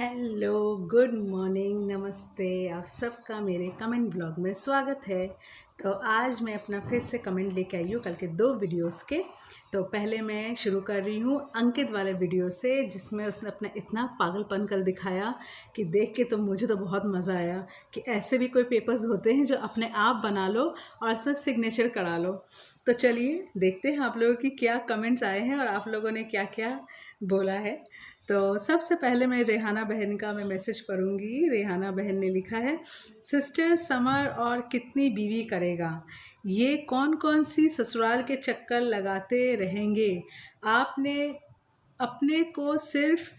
Hello, good morning, नमस्ते। आप सबका मेरे कमेंट ब्लॉग में स्वागत है। तो आज मैं अपना फिर से कमेंट लेके आई हूँ कल के 2 वीडियोस के। तो पहले मैं शुरू कर रही हूँ अंकित वाले वीडियो से, जिसमें उसने अपना इतना पागलपन कल दिखाया कि देख के तो मुझे तो बहुत मज़ा आया कि ऐसे भी कोई पेपर्स होते हैं जो अपने आप बना लो और उसमें सिग्नेचर करा लो। तो चलिए देखते हैं आप लोगों की क्या कमेंट्स आए हैं और आप लोगों ने क्या क्या बोला है। तो सबसे पहले मैं रेहाना बहन का मैं मैसेज पढ़ूंगी। रेहाना बहन ने लिखा है, सिस्टर समर और कितनी बीवी करेगा, ये कौन कौन सी ससुराल के चक्कर लगाते रहेंगे। आपने अपने को सिर्फ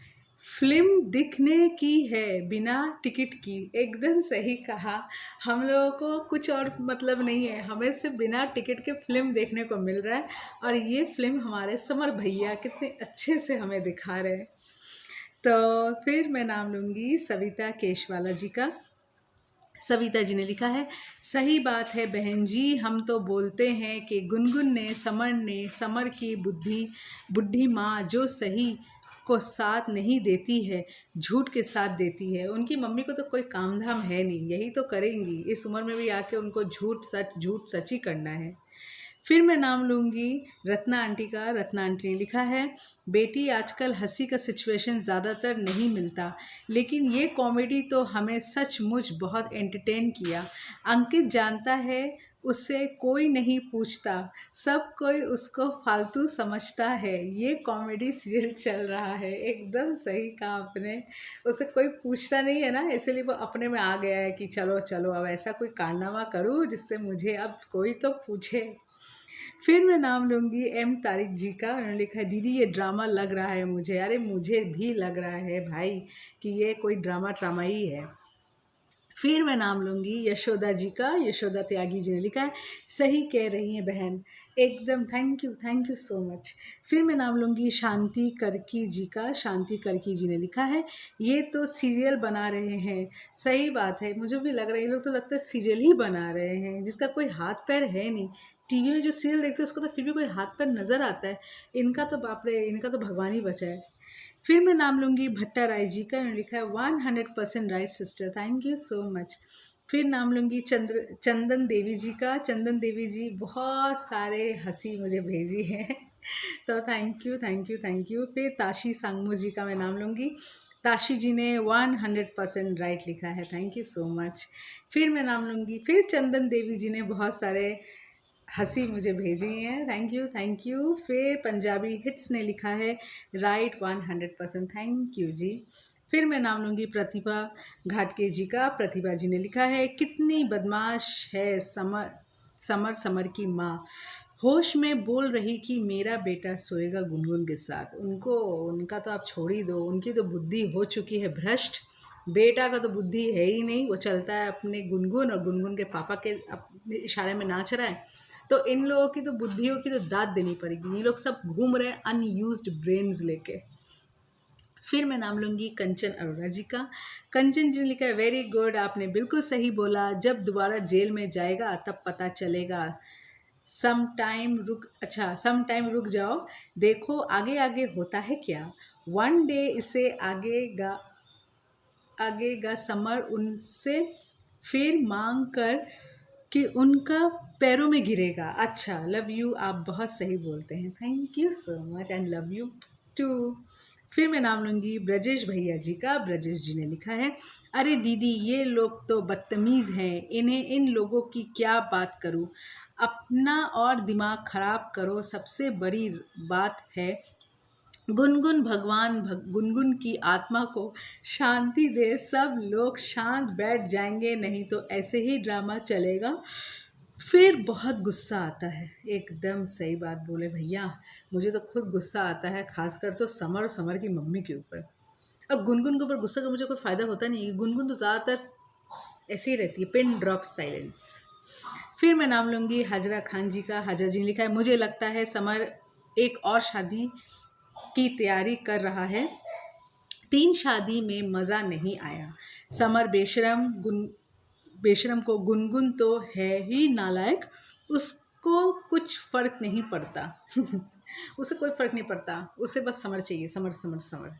फिल्म दिखने की है, बिना टिकट की। एकदम सही कहा। हम लोगों को कुछ और मतलब नहीं है, हमें सिर्फ बिना टिकट के फिल्म देखने को मिल रहा है और ये फिल्म हमारे समर भैया कितने अच्छे से हमें दिखा रहे हैं। तो फिर मैं नाम लूँगी सविता केशवाला जी का। सविता जी ने लिखा है, सही बात है बहन जी, हम तो बोलते हैं कि गुनगुन ने समर की बुढ़ी माँ जो सही को साथ नहीं देती है, झूठ के साथ देती है। उनकी मम्मी को तो कोई काम धाम है नहीं, यही तो करेंगी। इस उम्र में भी आके उनको झूठ सच ही करना है। फिर मैं नाम लूँगी रत्ना आंटी का। रत्ना आंटी ने लिखा है, बेटी आजकल हंसी का सिचुएशन ज़्यादातर नहीं मिलता, लेकिन ये कॉमेडी तो हमें सचमुच बहुत एंटरटेन किया। अंकित जानता है उससे कोई नहीं पूछता, सब कोई उसको फालतू समझता है। ये कॉमेडी सीरियल चल रहा है। एकदम सही कहा आपने। उसे कोई पूछता नहीं है ना, इसलिए वो अपने में आ गया है कि चलो चलो अब ऐसा कोई कारनामा करूँ जिससे मुझे अब कोई तो पूछे। फिर मैं नाम लूँगी एम तारिक जी का। उन्होंने लिखा है, दीदी ये ड्रामा लग रहा है मुझे। अरे मुझे भी लग रहा है भाई कि ये कोई ड्रामा ही है। फिर मैं नाम लूँगी यशोदा जी का। यशोदा त्यागी जी ने लिखा है, सही कह रही हैं बहन, एकदम थैंक यू सो मच। फिर मैं नाम लूँगी शांति करकी जी का। शांति करकी जी ने लिखा है, ये तो सीरियल बना रहे हैं। सही बात है, मुझे भी लग रहा है ये लोग तो लगता है सीरियल ही बना रहे हैं, जिसका कोई हाथ पैर है नहीं। टीवी में जो सीरियल देखते हैं उसको तो फिर भी कोई हाथ पैर नज़र आता है, इनका तो बाप रे, इनका तो भगवान ही बचा है। फिर मैं नाम लूँगी भट्टा राय जी का। उन्होंने लिखा है 100% right sister, thank you so much. फिर नाम लूँगी चंदन देवी जी का। चंदन देवी जी बहुत सारे हंसी मुझे भेजी है तो थैंक यू। फिर ताशी सांगमू जी का मैं नाम लूँगी। ताशी जी ने 100% राइट लिखा है, थैंक यू सो मच। फिर मैं नाम लूँगी फिर चंदन देवी जी ने बहुत सारे हंसी मुझे भेजी है, थैंक यू। फिर पंजाबी हिट्स ने लिखा है राइट 100%, थैंक यू जी। फिर मैं नाम लूँगी प्रतिभा घाटके जी का। प्रतिभा जी ने लिखा है, कितनी बदमाश है समर की माँ, होश में बोल रही कि मेरा बेटा सोएगा गुनगुन के साथ। उनका तो आप छोड़ ही दो, उनकी तो बुद्धि हो चुकी है भ्रष्ट। बेटा का तो बुद्धि है ही नहीं, वो चलता है अपने गुनगुन और गुनगुन के पापा के अपने इशारे में नाच रहा है। तो इन लोगों की तो बुद्धियों की तो दाद देनी पड़ेगी। ये लोग सब घूम रहे हैं अनयूज्ड ब्रेन्स लेके। फिर मैं नाम लूँगी कंचन अरोड़ा जी का। कंचन जी ने लिखा है, वेरी गुड, आपने बिल्कुल सही बोला, जब दोबारा जेल में जाएगा तब पता चलेगा। सम टाइम रुक जाओ, देखो आगे आगे होता है क्या। वन डे इसे आगेगा समर उनसे फिर मांग कर कि उनका पैरों में गिरेगा। अच्छा, लव यू, आप बहुत सही बोलते हैं, thank you so much and love you too. फिर मैं नाम लूँगी ब्रजेश भैया जी का। ब्रजेश जी ने लिखा है, अरे दीदी ये लोग तो बदतमीज़ हैं, इन लोगों की क्या बात करूँ। अपना और दिमाग खराब करो, सबसे बड़ी बात है गुनगुन की आत्मा को शांति दे। सब लोग शांत बैठ जाएंगे, नहीं तो ऐसे ही ड्रामा चलेगा, फिर बहुत गुस्सा आता है। एकदम सही बात बोले भैया, मुझे तो खुद गुस्सा आता है, खासकर तो समर और समर की मम्मी के ऊपर। अब गुनगुन के ऊपर गुस्सा का मुझे कोई फ़ायदा होता नहीं है, गुनगुन तो ज़्यादातर ऐसे ही रहती है, पिन ड्रॉप साइलेंस। फिर मैं नाम लूँगी हाजरा खान जी का। हाजरा जी ने लिखा है, मुझे लगता है समर एक और शादी की तैयारी कर रहा है, 3 शादी में मज़ा नहीं आया। समर बेशरम को गुनगुन तो है ही नालायक, उसको कुछ फ़र्क नहीं पड़ता उसे कोई फ़र्क नहीं पड़ता, उसे बस समर चाहिए, समर समर समर।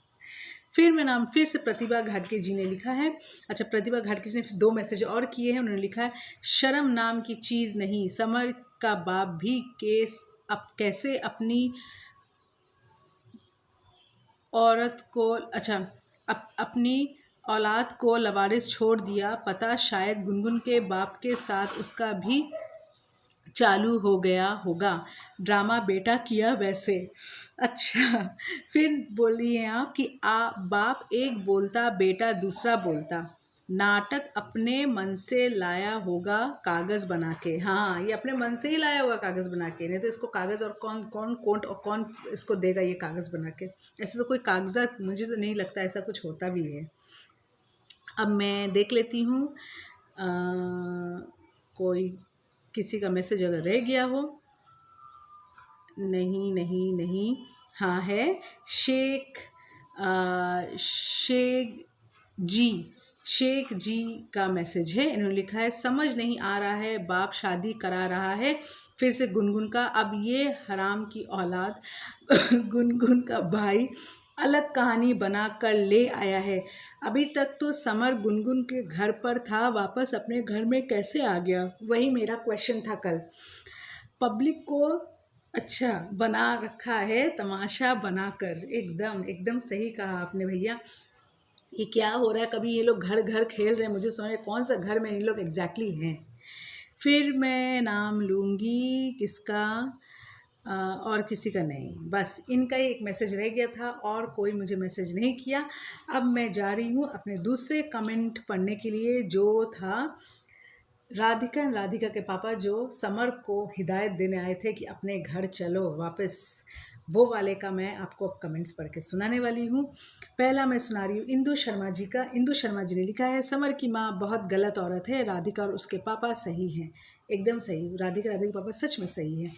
फिर से प्रतिभा घाटगे जी ने लिखा है। अच्छा, प्रतिभा घाटगे जी ने फिर 2 मैसेज और किए हैं। उन्होंने लिखा है, शर्म नाम की चीज़ नहीं, समर का बाप भी कैसे अपनी अपनी औलाद को लवारिस छोड़ दिया। पता शायद गुनगुन के बाप के साथ उसका भी चालू हो गया होगा। ड्रामा बेटा किया वैसे। अच्छा, फिर बोलिए आप कि बाप एक बोलता, बेटा दूसरा बोलता। नाटक अपने मन से लाया होगा कागज़ बना के। हाँ, ये अपने मन से ही लाया होगा कागज़ बना के, नहीं तो इसको कागज़ और कौन कौन कोट और कौन इसको देगा ये कागज़ बना के। ऐसे तो कोई कागज़ात मुझे तो नहीं लगता ऐसा कुछ होता भी है। अब मैं देख लेती हूँ कोई किसी का मैसेज अगर रह गया हो। नहीं नहीं नहीं, हाँ है। शेख शेख जी का मैसेज है। इन्होंने लिखा है, समझ नहीं आ रहा है, बाप शादी करा रहा है फिर से गुनगुन का, अब ये हराम की औलाद गुनगुन का भाई अलग कहानी बना कर ले आया है। अभी तक तो समर गुनगुन के घर पर था, वापस अपने घर में कैसे आ गया? वही मेरा क्वेश्चन था कल। पब्लिक को अच्छा बना रखा है तमाशा बनाकर। एकदम एकदम सही कहा आपने भैया। ये क्या हो रहा है? कभी ये लोग घर घर खेल रहे हैं, मुझे समझ कौन सा घर में ये लोग एग्जैक्टली हैं। फिर मैं नाम लूँगी किसका और किसी का नहीं, बस इनका ही एक मैसेज रह गया था और कोई मुझे मैसेज नहीं किया। अब मैं जा रही हूँ अपने दूसरे कमेंट पढ़ने के लिए, जो था राधिका के पापा जो समर को हिदायत देने आए थे कि अपने घर चलो वापस, वो वाले का मैं आपको अब कमेंट्स पढ़ के सुनाने वाली हूँ। पहला मैं सुना रही हूँ इंदु शर्मा जी का। इंदु शर्मा जी ने लिखा है, समर की माँ बहुत गलत औरत है, राधिका और उसके पापा सही हैं। एकदम सही, राधिका के पापा सच में सही हैं।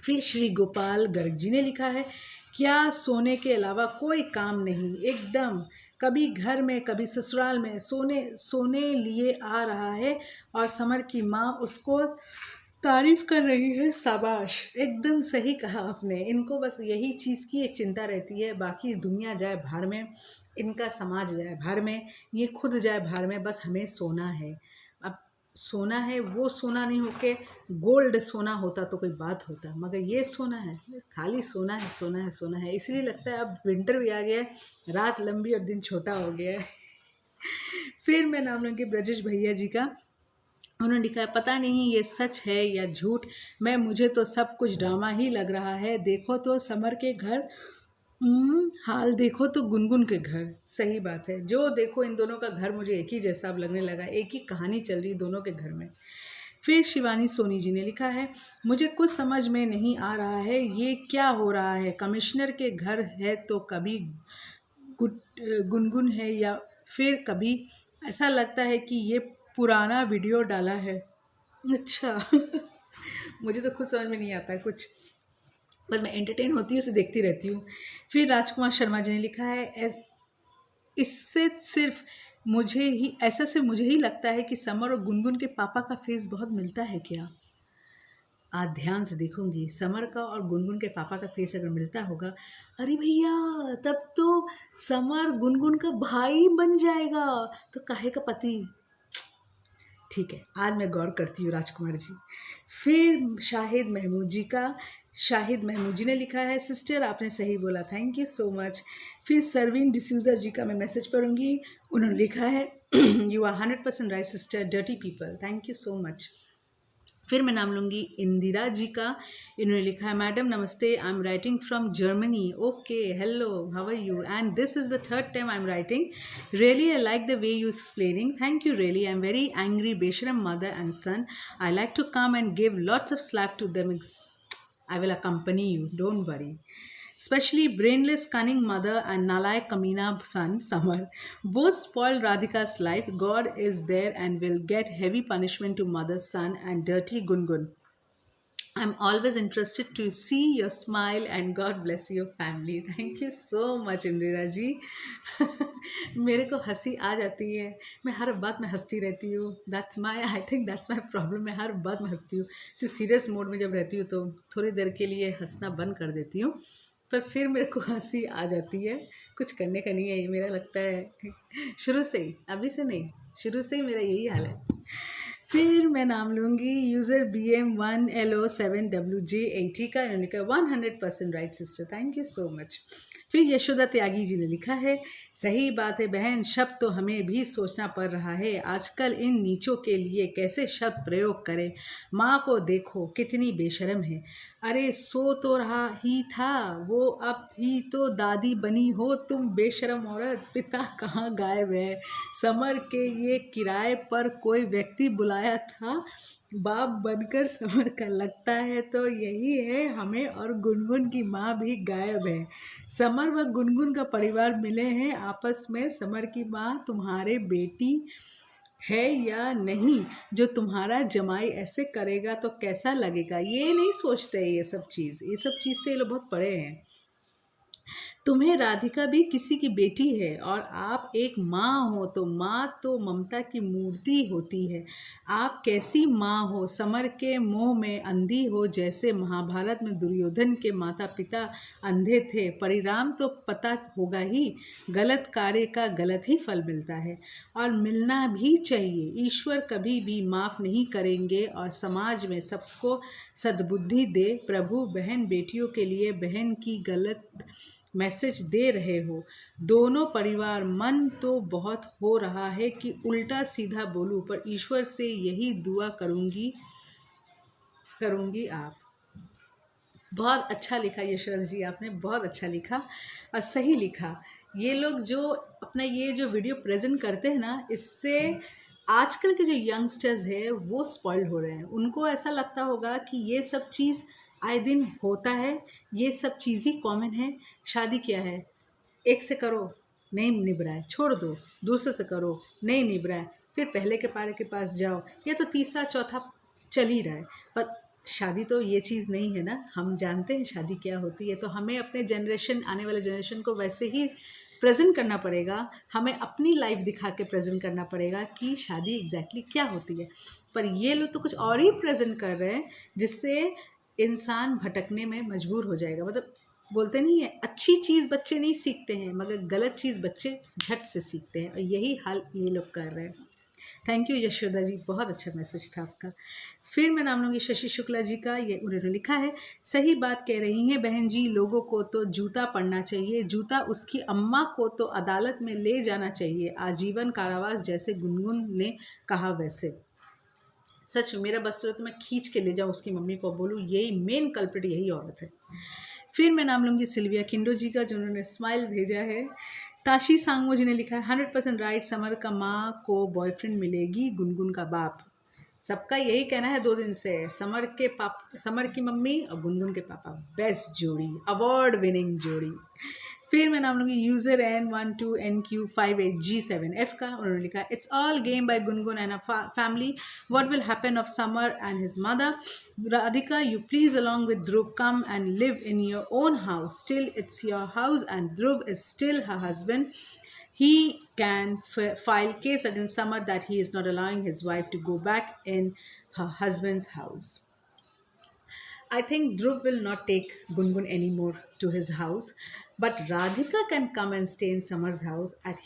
फिर श्री गोपाल गर्ग जी ने लिखा है, क्या सोने के अलावा कोई काम नहीं, एकदम कभी घर में कभी ससुराल में सोने लिए आ रहा है और समर की माँ उसको तारीफ कर रही है, शाबाश। एकदम सही कहा आपने। इनको बस यही चीज़ की एक चिंता रहती है, बाकी दुनिया जाए भाड़ में, इनका समाज जाए भाड़ में, ये खुद जाए भाड़ में, बस हमें सोना है। अब सोना है, वो सोना नहीं होके गोल्ड सोना होता तो कोई बात होता, मगर ये सोना है, खाली सोना है सोना है सोना है। इसलिए लगता है अब विंटर भी आ गया है, रात लंबी और दिन छोटा हो गया है। फिर मैं नाम लूँगी ब्रजेश भैया जी का। उन्होंने लिखा है, पता नहीं ये सच है या झूठ, मुझे तो सब कुछ ड्रामा ही लग रहा है। देखो तो समर के घर, हाल देखो तो गुनगुन के घर। सही बात है, जो देखो इन दोनों का घर मुझे एक ही जैसा अब लगने लगा, एक ही कहानी चल रही दोनों के घर में। फिर शिवानी सोनी जी ने लिखा है, मुझे कुछ समझ में नहीं आ रहा है, ये क्या हो रहा है? कमिश्नर के घर है तो कभी गुनगुन है या फिर कभी ऐसा लगता है कि ये पुराना वीडियो डाला है। अच्छा मुझे तो खुद समझ में नहीं आता है कुछ, बस मैं एंटरटेन होती हूँ, उसे देखती रहती हूँ। फिर राजकुमार शर्मा जी ने लिखा है, इससे सिर्फ मुझे ही लगता है कि समर और गुनगुन के पापा का फेस बहुत मिलता है क्या? आज ध्यान से देखूंगी, समर का और गुनगुन के पापा का फेस अगर मिलता होगा, अरे भैया तब तो समर गुनगुन का भाई बन जाएगा, तो काहे का पति। ठीक है, आज मैं गौर करती हूँ राजकुमार जी। फिर शाहिद महमूद जी ने लिखा है, सिस्टर आपने सही बोला, थैंक यू सो मच। फिर सरवीन डिसूजा जी का मैं मैसेज पढ़ूंगी। उन्होंने लिखा है, you are 100% right sister, dirty people, thank you so much. फिर मैं नाम लूँगी इंदिरा जी का। इन्होंने लिखा है, मैडम नमस्ते, I am writing from Germany. Okay, hello, how are you? And this is the third time I am writing. Really I like the way you explaining, thank you really. I'm very angry Besharam mother and son. I like to come and give lots of slap to them. I will accompany you, don't worry. Especially brainless cunning mother and Nalai Kamina son Samar. Both spoil Radhika's life. God is there and will get heavy punishment to mother's son and dirty Gungun. I'm always interested to see your smile and God bless your family. Thank you so much Indira ji. मेरे को हंसी आ जाती है, मैं हर बात में हंसती रहती हूँ। I think that's my problem. मैं हर बात में हंसती हूँ, सिर्फ सीरियस मोड में जब रहती हूँ तो थोड़ी देर के लिए हंसना बंद कर देती हूँ। पर फिर मेरे को हंसी आ जाती है। कुछ करने का नहीं है, ये मेरा लगता है शुरू से ही, अभी से नहीं, शुरू से ही मेरा यही हाल है। फिर मैं नाम लूँगी यूज़र BM1LO7WJ80 का, इन्होंने कहा 100% right sister, thank you so much. फिर यशोदा त्यागी जी ने लिखा है, सही बात है बहन, शब्द तो हमें भी सोचना पड़ रहा है आजकल इन नीचों के लिए कैसे शब्द प्रयोग करें। माँ को देखो कितनी बेशर्म है, अरे सो तो रहा ही था वो, अब ही तो दादी बनी हो तुम बेशर्म औरत। पिता कहाँ गायब है, समर के ये किराए पर कोई व्यक्ति बुलाया था बाप बनकर समर का, लगता है तो यही है हमें, और गुनगुन की माँ भी गायब है। समर व गुनगुन का परिवार मिले हैं आपस में, समर की माँ तुम्हारे बेटी है या नहीं, जो तुम्हारा जमाई ऐसे करेगा तो कैसा लगेगा। ये नहीं सोचते ये सब चीज़ से ये लोग बहुत परे हैं। तुम्हें राधिका भी किसी की बेटी है और आप एक माँ हो, तो माँ तो ममता की मूर्ति होती है। आप कैसी माँ हो, समर के मोह में अंधी हो, जैसे महाभारत में दुर्योधन के माता पिता अंधे थे। परिणाम तो पता होगा ही, गलत कार्य का गलत ही फल मिलता है और मिलना भी चाहिए। ईश्वर कभी भी माफ़ नहीं करेंगे और समाज में सबको सद्बुद्धि दे प्रभु। बहन बेटियों के लिए बहन की गलत मैसेज दे रहे हो। दोनों परिवार मन तो बहुत हो रहा है कि उल्टा सीधा बोलूं, पर ईश्वर से यही दुआ करूंगी आप। बहुत अच्छा लिखा यशरथ जी, आपने बहुत अच्छा लिखा और सही लिखा। ये लोग जो अपना ये जो वीडियो प्रेजेंट करते हैं ना, इससे आजकल के जो यंगस्टर्स हैं वो स्पॉइल्ड हो रहे हैं। उनको ऐसा लगता होगा कि ये सब चीज़ आए दिन होता है, ये सब चीज़ ही कॉमन है। शादी क्या है, एक से करो नहीं निभ रहा है छोड़ दो, दूसरे से करो नहीं निभ रहा है फिर पहले के पारे के पास जाओ, या तो तीसरा चौथा चल ही रहा है। पर शादी तो ये चीज़ नहीं है ना, हम जानते हैं शादी क्या होती है। तो हमें अपने जनरेशन, आने वाले जनरेशन को वैसे ही प्रेजेंट करना पड़ेगा, हमें अपनी लाइफ दिखा के प्रेजेंट करना पड़ेगा कि शादी एग्जैक्टली क्या होती है। पर ये लोग तो कुछ और ही प्रेजेंट कर रहे हैं, जिससे इंसान भटकने में मजबूर हो जाएगा। मतलब बोलते नहीं है, अच्छी चीज़ बच्चे नहीं सीखते हैं मगर गलत चीज़ बच्चे झट से सीखते हैं, और यही हाल ये लोग कर रहे हैं। थैंक यू यशोदा जी, बहुत अच्छा मैसेज था आपका। फिर मैं नाम लूँगी शशि शुक्ला जी का, ये उन्होंने लिखा है, सही बात कह रही हैं बहन जी, लोगों को तो जूता पड़ना चाहिए, जूता उसकी अम्मा को तो अदालत में ले जाना चाहिए, आजीवन कारावास जैसे गुनगुन ने कहा वैसे। सच मेरा बस तो मैं खींच के ले जाऊँ उसकी मम्मी को, बोलूँ यही मेन कल्प्रिट यही औरत है। फिर मैं नाम लूँगी सिल्विया किंडो जी का, जिन्होंने स्माइल भेजा है। ताशी सांगमो जी ने लिखा है, 100% राइट, समर का माँ को बॉयफ्रेंड मिलेगी, गुनगुन का बाप। सबका यही कहना है 2 दिन से, समर की मम्मी और गुनगुन के पापा बेस्ट जोड़ी, अवार्ड विनिंग जोड़ी। फिर मैं नाम लूँगी यूज़र N12NQ58G7F का, उन्होंने लिखा है, it's all game by Gungun and family, what will happen of Samar and his mother. Radhika, you please along with Dhruv come and live in your own house. Still, it's your house and Dhruv is still her husband. He can file case against Samar that he is not allowing his wife to go back in her husband's house. I think Dhruv will not take Gungun anymore to his house, but Radhika can come and stay in Samar's house as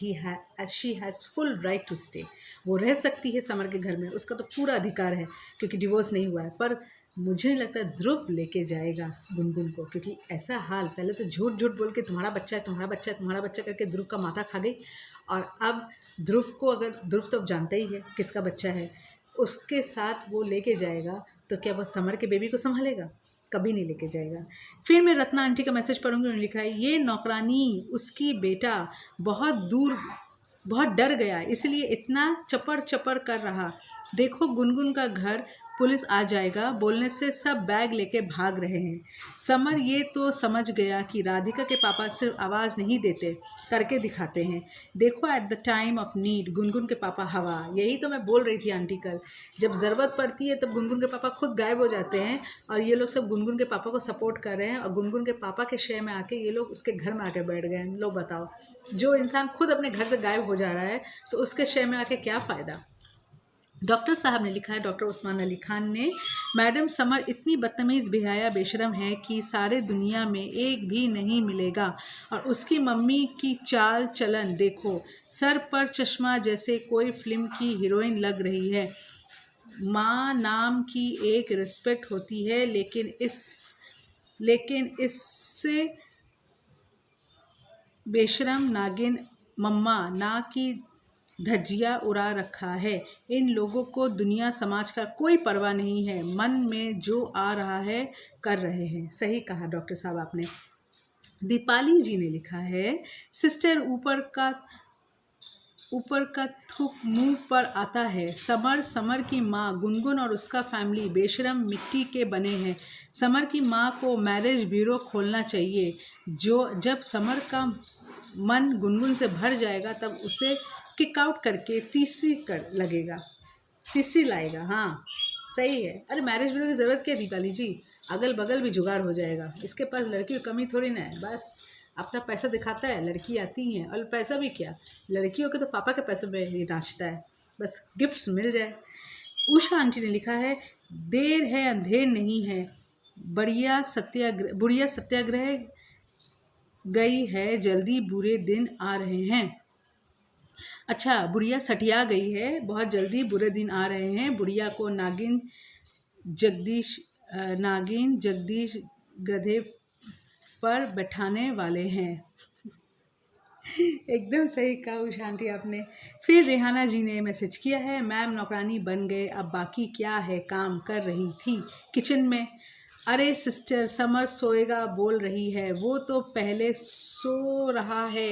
she has full right to stay. वो रह सकती है summer के घर में, उसका तो पूरा अधिकार है क्योंकि डिवोर्स नहीं हुआ है। पर मुझे नहीं लगता ध्रुव लेके जाएगा गुनगुन को, क्योंकि ऐसा हाल, पहले तो झूठ झूठ बोल के तुम्हारा बच्चा है तुम्हारा बच्चा है तुम्हारा बच्चा करके ध्रुव का माथा खा गई, और अब ध्रुव को, अगर ध्रुव तो जानता ही है किसका बच्चा है, उसके साथ वो लेके जाएगा तो क्या वो समर के बेबी को संभालेगा? कभी नहीं लेके जाएगा। फिर मैं रत्ना आंटी का मैसेज पढ़ूंगी, उन्होंने लिखा है, ये नौकरानी उसकी बेटा बहुत डर गया इसलिए इतना चपर चपर कर रहा, देखो गुनगुन का घर पुलिस आ जाएगा बोलने से सब बैग लेके भाग रहे हैं। समर ये तो समझ गया कि राधिका के पापा सिर्फ आवाज़ नहीं देते, करके दिखाते हैं। देखो at the time of need Gungun के पापा हवा। यही तो मैं बोल रही थी आंटी कल, जब ज़रूरत पड़ती है तब गुनगुन के पापा खुद गायब हो जाते हैं, और ये लोग सब गुनगुन के पापा को सपोर्ट कर रहे हैं, और गुनगुन के पापा के शय में आके ये लोग उसके घर में आके बैठ गए हैं। लोग बताओ, जो इंसान खुद अपने घर से गायब हो जा रहा है तो उसके शय में आके क्या फ़ायदा। डॉक्टर साहब ने लिखा है, डॉक्टर उस्मान अली खान ने, मैडम समर इतनी बदतमीज़ बेहया बेशरम है कि सारे दुनिया में एक भी नहीं मिलेगा। और उसकी मम्मी की चाल चलन देखो, सर पर चश्मा जैसे कोई फिल्म की हीरोइन लग रही है। माँ नाम की एक रिस्पेक्ट होती है, लेकिन इससे बेशरम नागिन मम्मा ना की धज्जियाँ उड़ा रखा है। इन लोगों को दुनिया समाज का कोई परवाह नहीं है, मन में जो आ रहा है कर रहे हैं। सही कहा डॉक्टर साहब आपने। दीपाली जी ने लिखा है, सिस्टर ऊपर का थूक मुंह पर आता है। समर की माँ गुनगुन और उसका फैमिली बेशरम मिट्टी के बने हैं। समर की माँ को मैरिज ब्यूरो खोलना चाहिए। जब समर का मन गुनगुन से भर जाएगा तब उसे किक आउट करके तीसरी लाएगा। हाँ सही है। अरे मैरिज ब्यूरो की ज़रूरत क्या है दीपाली जी, अगल बगल भी जुगाड़ हो जाएगा। इसके पास लड़की की कमी थोड़ी ना है, बस अपना पैसा दिखाता है, लड़की आती हैं। और पैसा भी क्या, लड़कियों के तो पापा के पैसों में ही नाचता है, बस गिफ्ट्स मिल जाए। उषा आंटी ने लिखा है, देर है अंधेर नहीं है, बुढ़िया सत्याग्रह गई है, जल्दी बुरे दिन आ रहे हैं। अच्छा, बुढ़िया सटिया गई है, बहुत जल्दी बुरे दिन आ रहे हैं। बुढ़िया को नागिन जगदीश गधे पर बैठाने वाले हैं। एकदम सही कहा उषा आंटी आपने। फिर रेहाना जी ने मैसेज किया है, मैम नौकरानी बन गए, अब बाकी क्या है, काम कर रही थी किचन में। अरे सिस्टर समर सोएगा बोल रही है, वो तो पहले सो रहा है,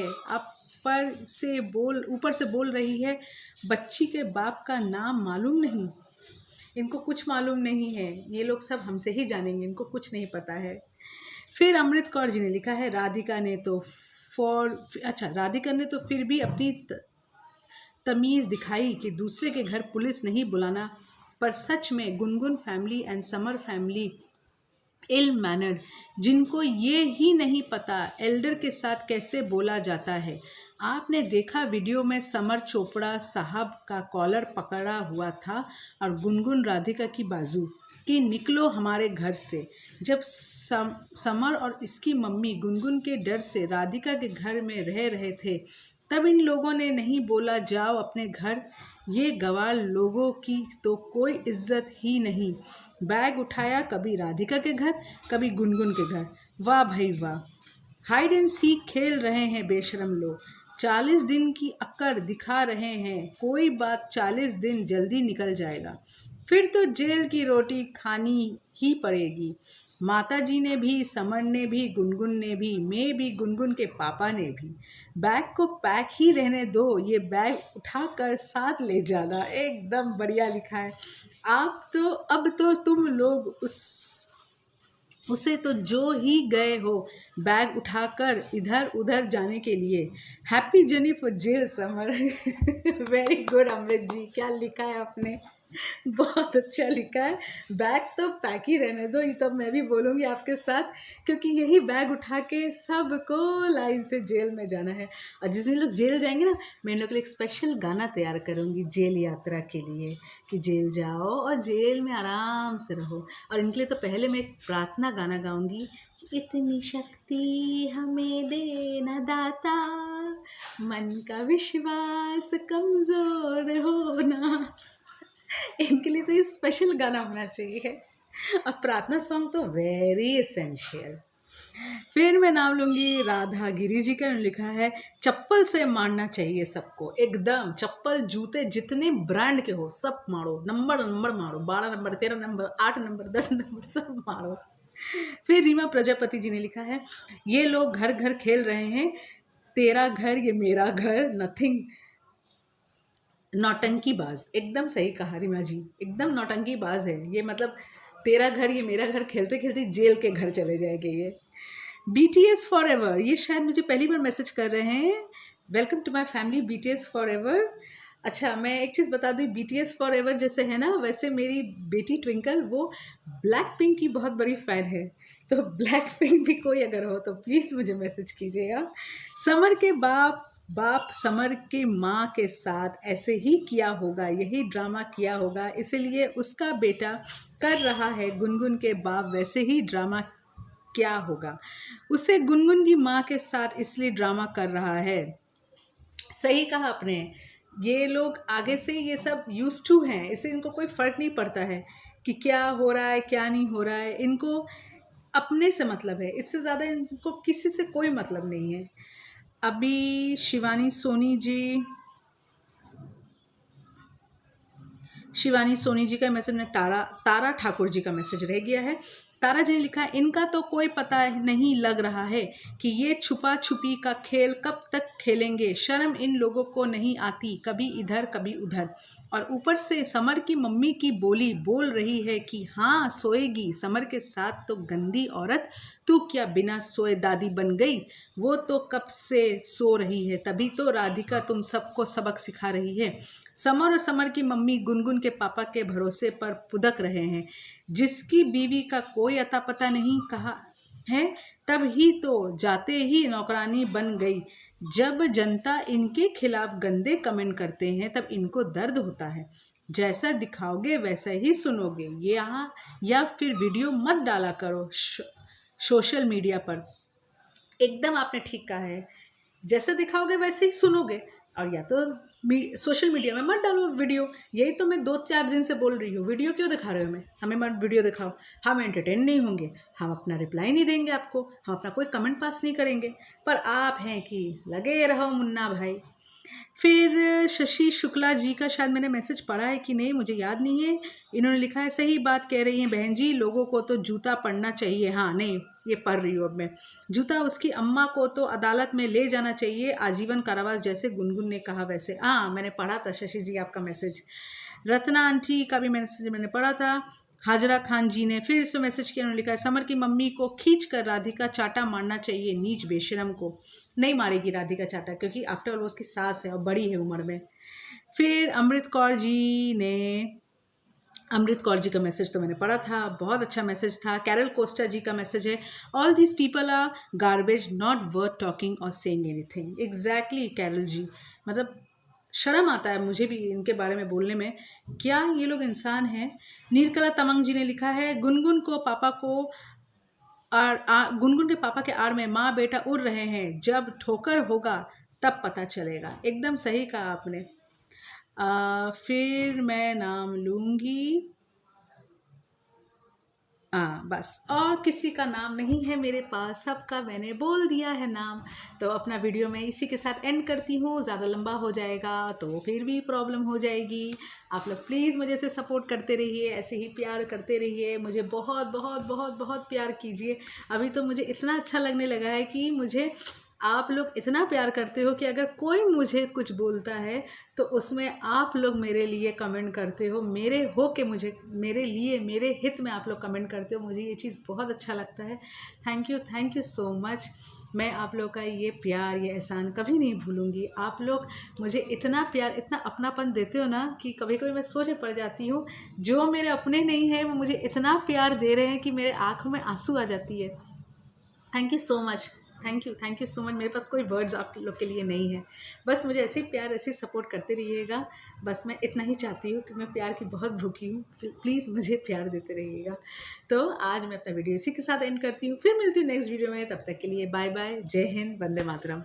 ऊपर से बोल रही है बच्ची के बाप का नाम मालूम नहीं। इनको कुछ मालूम नहीं है, ये लोग सब हमसे ही जानेंगे, इनको कुछ नहीं पता है। फिर अमृत कौर जी ने लिखा है, राधिका ने तो फिर भी अपनी तमीज़ दिखाई कि दूसरे के घर पुलिस नहीं बुलाना। पर सच में Gungun family and Samar family ill mannered, जिनको ये ही नहीं पता एल्डर के साथ कैसे बोला जाता है। आपने देखा वीडियो में समर चोपड़ा साहब का कॉलर पकड़ा हुआ था और गुनगुन राधिका की बाजू कि निकलो हमारे घर से। जब समर और इसकी मम्मी गुनगुन के डर से राधिका के घर में रह रहे थे, तब इन लोगों ने नहीं बोला जाओ अपने घर। ये गवार लोगों की तो कोई इज्जत ही नहीं। बैग उठाया, कभी राधिका के घर, कभी गुनगुन के घर। वाह भाई वाह, हाइड एंड सीक खेल रहे हैं बेशरम लोग। 40 दिन की अक्कड़ दिखा रहे हैं। कोई बात, 40 दिन जल्दी निकल जाएगा, फिर तो जेल की रोटी खानी ही पड़ेगी। माता जी ने भी, समर ने भी, गुनगुन ने भी, मैं भी, गुनगुन के पापा ने भी। बैग को पैक ही रहने दो, ये बैग उठाकर साथ ले जाना। एकदम बढ़िया लिखा है। अब तो तुम लोग उसे तो जो ही गए हो बैग उठाकर इधर उधर जाने के लिए। हैप्पी जर्नी फॉर जेल समर। वेरी गुड अमृत जी, क्या लिखा है आपने, बहुत अच्छा लिखा है। बैग तो पैक ही रहने दो, ये तो मैं भी बोलूँगी आपके साथ, क्योंकि यही बैग उठा के सबको लाइन से जेल में जाना है। और जिस दिन लोग जेल जाएंगे ना, मैं इन लोग के लिए एक स्पेशल गाना तैयार करूँगी जेल यात्रा के लिए, कि जेल जाओ और जेल में आराम से रहो। और इनके लिए तो पहले मैं एक प्रार्थना गाना गाऊँगी, इतनी शक्ति हमें देना दाता, मन का विश्वास कमज़ोर होना। इनके लिए तो ये स्पेशल गाना होना चाहिए। और प्रार्थना सॉन्ग तो वेरी एसेंशियल। फिर मैं नाम लूँगी राधा गिरी जी का। लिखा है, चप्पल से मारना चाहिए सबको, एकदम चप्पल जूते जितने ब्रांड के हो सब मारो, नंबर मारो, 12 नंबर, 13 नंबर, 8 नंबर, 10 नंबर, सब मारो। फिर रीमा प्रजापति जी ने लिखा है, ये लोग घर घर खेल रहे हैं, तेरा घर ये मेरा घर, नथिंग नौटंकीबाज। एकदम सही कहा रीमा जी, एकदम नौटंकीबाज है ये। मतलब तेरा घर ये मेरा घर खेलते खेलते जेल के घर चले जाएंगे ये। BTS फॉर एवर, ये शायद मुझे पहली बार मैसेज कर रहे हैं। Welcome to my family BTS forever. अच्छा, मैं एक चीज़ बता दूँ, BTS फॉर एवर जैसे है ना, वैसे मेरी बेटी ट्विंकल वो ब्लैक पिंक की बहुत बड़ी फ़ैन है। तो ब्लैक पिंक भी कोई अगर हो तो प्लीज़ मुझे मैसेज कीजिएगा। समर के बाप बाप समर की माँ के साथ ऐसे ही किया होगा, यही ड्रामा किया होगा, इसीलिए उसका बेटा कर रहा है गुनगुन के बाप वैसे ही ड्रामा क्या होगा। उसे गुनगुन की माँ के साथ इसलिए ड्रामा कर रहा है। सही कहा आपने, ये लोग आगे से ये सब यूज्ड टू हैं, इससे इनको कोई फ़र्क नहीं पड़ता है कि क्या हो रहा है क्या नहीं हो रहा है। इनको अपने से मतलब है, इससे ज़्यादा इनको किसी से कोई मतलब नहीं है। अभी शिवानी सोनी जी का मैसेज में तारा ठाकुर जी का मैसेज रह गया है। तारा जी ने लिखा है, इनका तो कोई पता नहीं लग रहा है कि ये छुपा छुपी का खेल कब तक खेलेंगे। शर्म इन लोगों को नहीं आती, कभी इधर कभी उधर। और ऊपर से समर की मम्मी की बोली बोल रही है कि हाँ सोएगी समर के साथ, तो गंदी औरत तू क्या बिना सोए दादी बन गई। वो तो कब से सो रही है, तभी तो राधिका तुम सबको सबक सिखा रही है। समर और समर की मम्मी गुनगुन के पापा के भरोसे पर पुदक रहे हैं। जिसकी बीवी का कोई अता पता नहीं कहा है, तब ही तो जाते ही नौकरानी बन गई। जब जनता इनके खिलाफ गंदे कमेंट करते हैं तब इनको दर्द होता है। जैसा दिखाओगे वैसा ही सुनोगे। यहाँ या फिर वीडियो मत डाला करो सोशल मीडिया पर। एकदम आपने ठीक कहा है, जैसे दिखाओगे वैसे ही सुनोगे। और या तो सोशल मीडिया में मत डालो वीडियो। यही तो मैं 2-4 दिन से बोल रही हूँ, वीडियो क्यों दिखा रहे हो हमें मत वीडियो दिखाओ। हम एंटरटेन नहीं होंगे, हम अपना रिप्लाई नहीं देंगे आपको, हम अपना कोई कमेंट पास नहीं करेंगे। पर आप हैं कि लगे रहो मुन्ना भाई। फिर शशि शुक्ला जी का शायद मैंने मैसेज पढ़ा है कि नहीं मुझे याद नहीं है। इन्होंने लिखा है, सही बात कह रही हैं बहन जी, लोगों को तो जूता पड़ना चाहिए। हाँ नहीं, ये पढ़ रही हूँ अब मैं। जूता उसकी अम्मा को तो अदालत में ले जाना चाहिए, आजीवन कारावास जैसे गुनगुन ने कहा वैसे। हाँ मैंने पढ़ा था शशि जी आपका मैसेज। रत्ना आंटी का भी मैसेज मैंने पढ़ा था। हाजरा खान जी ने फिर इसमें मैसेज किया, उन्होंने लिखा है, समर की मम्मी को खींच कर राधिका चाटा मारना चाहिए, नीच बेशरम को। नहीं मारेगी राधिका चाटा, क्योंकि आफ्टर ऑल वो उसकी सास है और बड़ी है उम्र में। फिर अमृत कौर जी का मैसेज तो मैंने पढ़ा था, बहुत अच्छा मैसेज था। कैरल कोस्टा जी का मैसेज है, all these people are garbage not worth talking or saying anything. Exactly Carol ji, मतलब शर्म आता है मुझे भी इनके बारे में बोलने में, क्या ये लोग इंसान हैं। नीरकला तमंग जी ने लिखा है, गुनगुन के पापा के आड़ में माँ बेटा उड़ रहे हैं, जब ठोकर होगा तब पता चलेगा। एकदम सही कहा आपने। फिर मैं नाम लूँगी, बस और किसी का नाम नहीं है मेरे पास, सबका मैंने बोल दिया है नाम। तो अपना वीडियो मैं इसी के साथ एंड करती हूँ, ज़्यादा लंबा हो जाएगा तो फिर भी प्रॉब्लम हो जाएगी। आप लोग प्लीज़ मुझे से सपोर्ट करते रहिए, ऐसे ही प्यार करते रहिए, मुझे बहुत बहुत बहुत बहुत प्यार कीजिए। अभी तो मुझे इतना अच्छा लगने लगा है कि मुझे आप लोग इतना प्यार करते हो कि अगर कोई मुझे कुछ बोलता है तो उसमें आप लोग मेरे लिए कमेंट करते हो, मेरे हो के मुझे मेरे लिए मेरे हित में आप लोग कमेंट करते हो। मुझे ये चीज़ बहुत अच्छा लगता है। Thank you so much. मैं आप लोग का ये प्यार ये एहसान कभी नहीं भूलूंगी। आप लोग मुझे इतना प्यार इतना अपनापन देते हो ना कि कभी कभी मैं सोच पड़ जाती हूँ, जो मेरे अपने नहीं है वो मुझे इतना प्यार दे रहे हैं कि मेरे आँखों में आंसू आ जाती है। Thank you so much, thank you so much. मेरे पास कोई वर्ड्स आप लोग के लिए नहीं है। बस मुझे ऐसे ही प्यार ऐसे ही सपोर्ट करते रहिएगा। बस मैं इतना ही चाहती हूँ कि मैं प्यार की बहुत भूखी हूँ, प्लीज़ मुझे प्यार देते रहिएगा। तो आज मैं अपना वीडियो इसी के साथ एंड करती हूँ, फिर मिलती हूँ नेक्स्ट वीडियो में। तब तक के लिए बाय बाय, जय हिंद, वंदे मातरम।